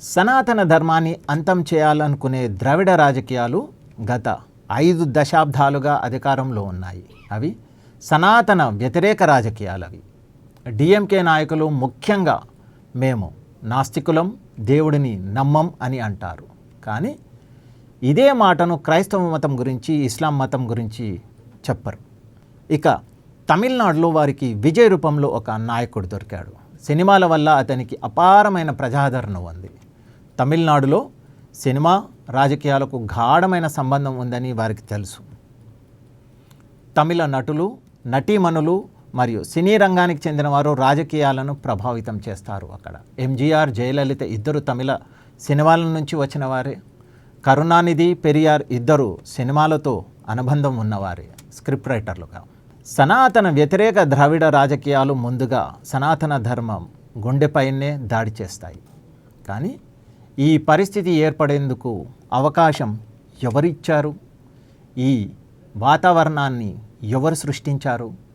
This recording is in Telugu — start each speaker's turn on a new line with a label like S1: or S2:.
S1: సనాతన ధర్మాన్ని అంతం చేయాలనుకునే ద్రవిడ రాజకీయాలు గత 5 దశాబ్దాలుగా అధికారంలో ఉన్నాయి. అవి సనాతన వ్యతిరేక రాజకీయాలు. అవి డిఎంకే నాయకులు ముఖ్యంగా మేము నాస్తికులం, దేవుడిని నమ్మం అని అంటారు. కానీ ఇదే మాటను క్రైస్తవ మతం గురించి, ఇస్లాం మతం గురించి చెప్పరు. ఇక తమిళనాడులో వారికి విజయ్ రూపంలో ఒక నాయకుడు దొరికాడు. సినిమాల వల్ల అతనికి అపారమైన ప్రజాదరణ ఉంది. తమిళనాడులో సినిమా రాజకీయాలకు గాఢమైన సంబంధం ఉందని వారికి తెలుసు. తమిళ నటులు, నటీమణులు మరియు సినీ రంగానికి చెందిన వారు రాజకీయాలను ప్రభావితం చేస్తారు. అక్కడ ఎంజీఆర్, జయలలిత ఇద్దరు తమిళ సినిమాల నుంచి వచ్చిన వారే. కరుణానిధి, పెరియార్ ఇద్దరు సినిమాలతో అనుబంధం ఉన్నవారే స్క్రిప్ట్ రైటర్లుగా. సనాతన వ్యతిరేక ద్రవిడ రాజకీయాలు ముందుగా సనాతన ధర్మం గుండెపైనే దాడి చేస్తాయి. కానీ ఈ పరిస్థితి ఏర్పడేందుకు అవకాశం ఎవరిచ్చారు? ఈ వాతావరణాన్ని ఎవరు సృష్టించారు?